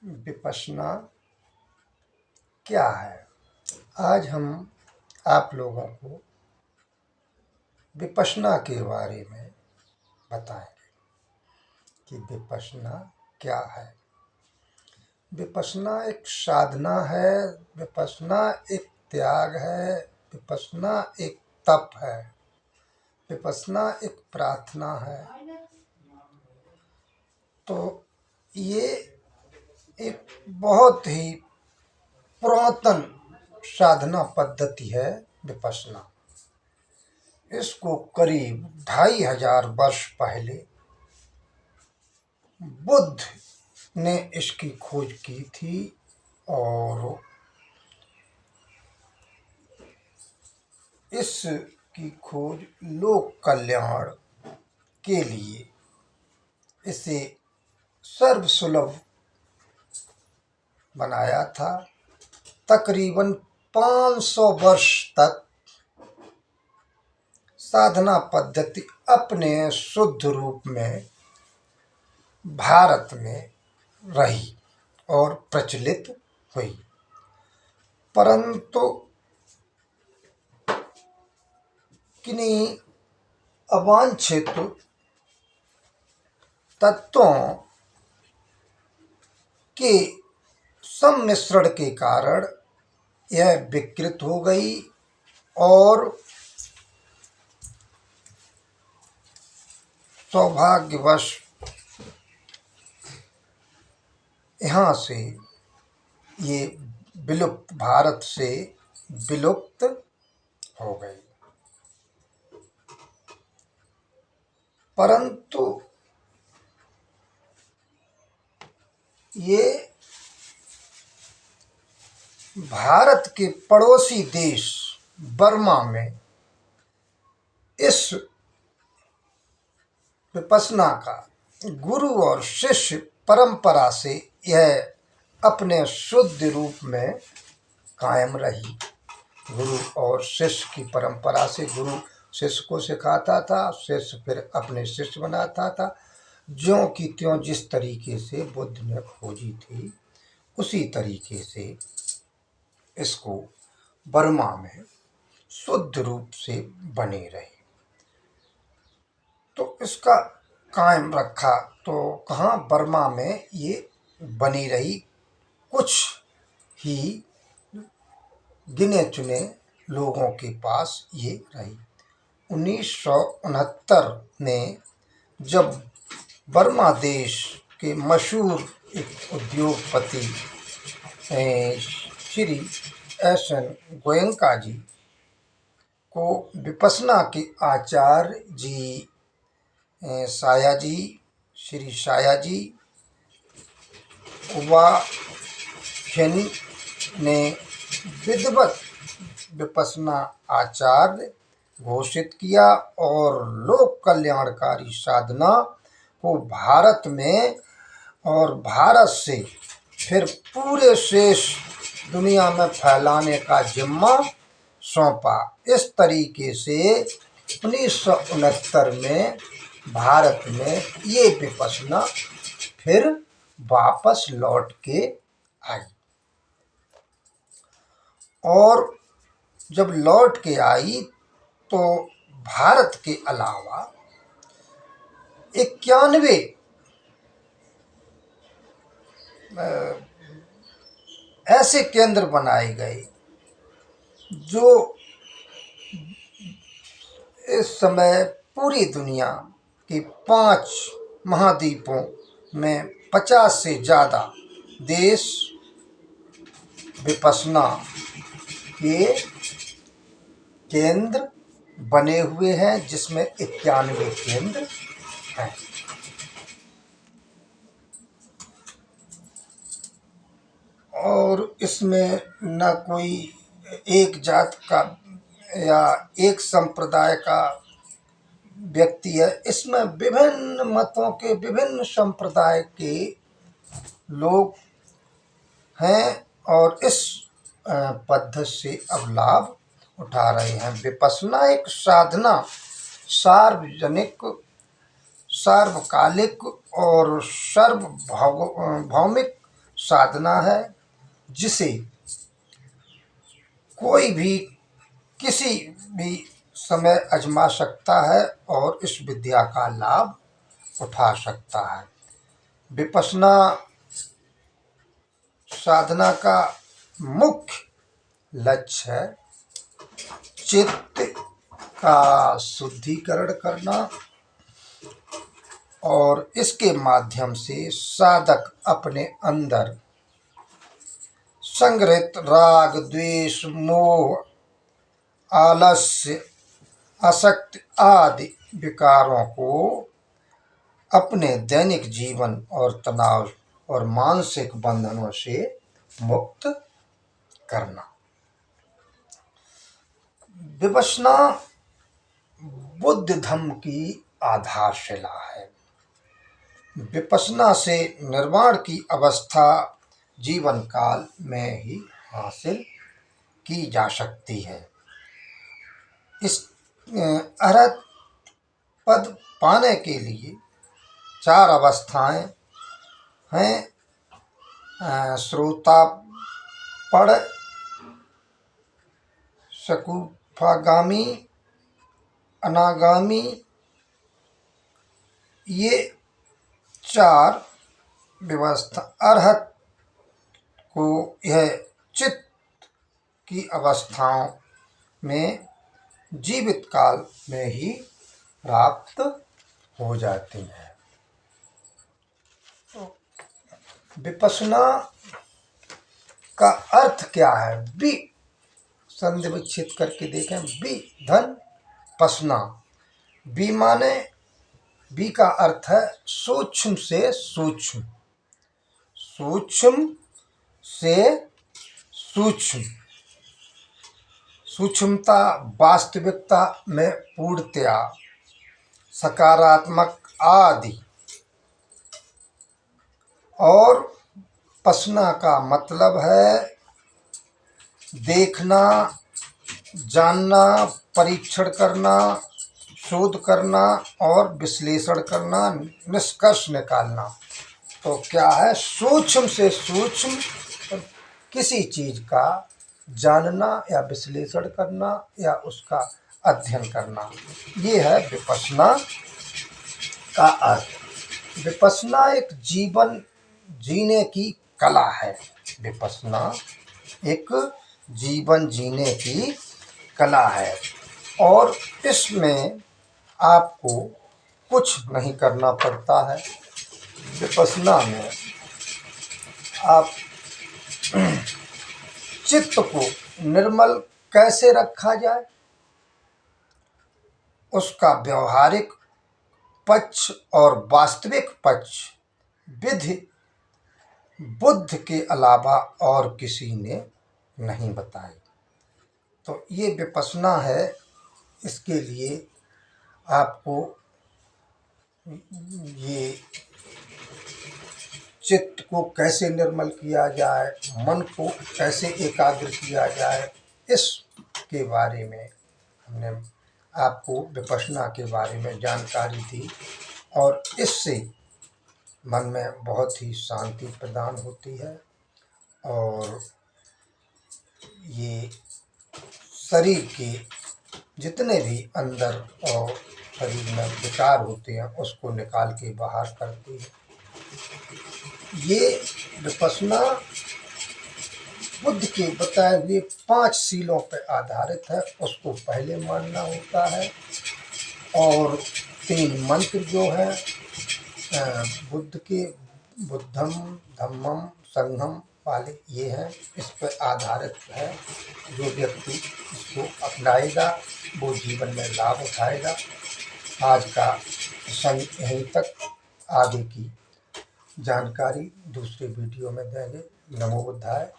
विपश्यना क्या है? आज हम आप लोगों को विपश्यना के बारे में बताएंगे कि विपश्यना क्या है। विपश्यना एक साधना है, विपश्यना एक त्याग है, विपश्यना एक तप है, विपश्यना एक प्रार्थना है। तो ये एक बहुत ही पुरातन साधना पद्धति है विपश्यना। इसको करीब 2500 वर्ष पहले बुद्ध ने इसकी खोज की थी और इसकी खोज लोक कल्याण के लिए इसे सर्वसुलभ बनाया था। तकरीबन 500 वर्ष तक साधना पद्धति अपने शुद्ध रूप में भारत में रही और प्रचलित हुई, परंतु किन्हीं अवांछित तत्वों के सम्मिश्रण के कारण यह विकृत हो गई और सौभाग्यवश यहाँ से ये विलुप्त, भारत से विलुप्त हो गई। परंतु ये भारत के पड़ोसी देश बर्मा में इस विपश्यना का गुरु और शिष्य परंपरा से यह अपने शुद्ध रूप में कायम रही। गुरु और शिष्य की परंपरा से गुरु शिष्य को सिखाता था, शिष्य फिर अपने शिष्य बनाता था। ज्यों की त्यों जिस तरीके से बुद्ध ने खोजी थी उसी तरीके से इसको बर्मा में शुद्ध रूप से बने रही। तो इसका कायम रखा तो कहाँ, बर्मा में ये बनी रही। कुछ ही गिने चुने लोगों के पास ये रही। 1969 में जब बर्मा देश के मशहूर एक उद्योगपति श्री एस.एन. गोयनका जी को विपश्यना के आचार्य जी सायाजी, श्री सायाजी वाखेन ने विधिवत विपश्यना आचार्य घोषित किया और लोक कल्याणकारी साधना को भारत में और भारत से फिर पूरे शेष दुनिया में फैलाने का जिम्मा सौंपा। इस तरीके से 1969 में भारत में ये विपश्यना फिर वापस लौट के आई और जब लौट के आई तो भारत के अलावा 91 ऐसे केंद्र बनाए गए जो इस समय पूरी दुनिया के 5 महाद्वीपों में 50 से ज़्यादा देश विपश्यना के केंद्र बने हुए हैं, जिसमें 91 केंद्र हैं। और इसमें न कोई एक जात का या एक संप्रदाय का व्यक्ति है, इसमें विभिन्न मतों के, विभिन्न संप्रदाय के लोग हैं और इस पद्धति से अब लाभ उठा रहे हैं। विपश्यना एक साधना सार्वजनिक, सार्वकालिक और सार्वभौमिक साधना है जिसे कोई भी किसी भी समय आजमा सकता है और इस विद्या का लाभ उठा सकता है। विपश्यना साधना का मुख्य लक्ष्य है चित्त का शुद्धिकरण करना और इसके माध्यम से साधक अपने अंदर संग्रहित राग, द्वेष, मोह, आलस्य, आसक्ति आदि विकारों को अपने दैनिक जीवन और तनाव और मानसिक बंधनों से मुक्त करना। विपश्यना बुद्ध धम्म की आधारशिला है। विपश्यना से निर्वाण की अवस्था जीवन काल में ही हासिल की जा सकती है। इस अरहत पद पाने के लिए 4 अवस्थाएं हैं: श्रोतापड़, शकूफागामी, अनागामी। ये 4 व्यवस्था अरहत को यह चित्त की अवस्थाओं में जीवित काल में ही प्राप्त हो जाती है। विपश्यना का अर्थ क्या है? वि संधि विच्छेद करके देखें। वि धन पसना। वि माने वि का अर्थ है सूक्ष्म से सूक्ष्म, सूक्ष्म से सूक्ष्म, सूक्ष्मता, वास्तविकता में पूर्णतया, सकारात्मक आदि। और पसना का मतलब है देखना, जानना, परीक्षण करना, शोध करना और विश्लेषण करना, निष्कर्ष निकालना। तो क्या है? सूक्ष्म से सूक्ष्म किसी चीज का जानना या विश्लेषण करना या उसका अध्ययन करना, ये है विपश्यना का अर्थ। विपश्यना एक जीवन जीने की कला है। विपश्यना एक जीवन जीने की कला है और इसमें आपको कुछ नहीं करना पड़ता है। विपश्यना में आप चित्त को निर्मल कैसे रखा जाए, उसका व्यवहारिक पक्ष और वास्तविक पक्ष विधि बुद्ध के अलावा और किसी ने नहीं बताई। तो ये विपश्यना है। इसके लिए आपको ये चित्त को कैसे निर्मल किया जाए, मन को कैसे एकाग्र किया जाए, इसके बारे में हमने आपको विपश्यना के बारे में जानकारी दी और इससे मन में बहुत ही शांति प्रदान होती है और ये शरीर के जितने भी अंदर और शरीर में विकार होते हैं उसको निकाल के बाहर करती है। ये विपश्यना बुद्ध के बताए हुए 5 सीलों पर आधारित है। उसको पहले मानना होता है और 3 मंत्र जो है बुद्ध के, बुद्धम धम्मम संघम वाले, ये हैं, इस पर आधारित है। जो व्यक्ति इसको अपनाएगा वो जीवन में लाभ उठाएगा। आज का प्रसंग यहीं तक, आगे की जानकारी दूसरे वीडियो में देंगे। नमो बुद्धाय।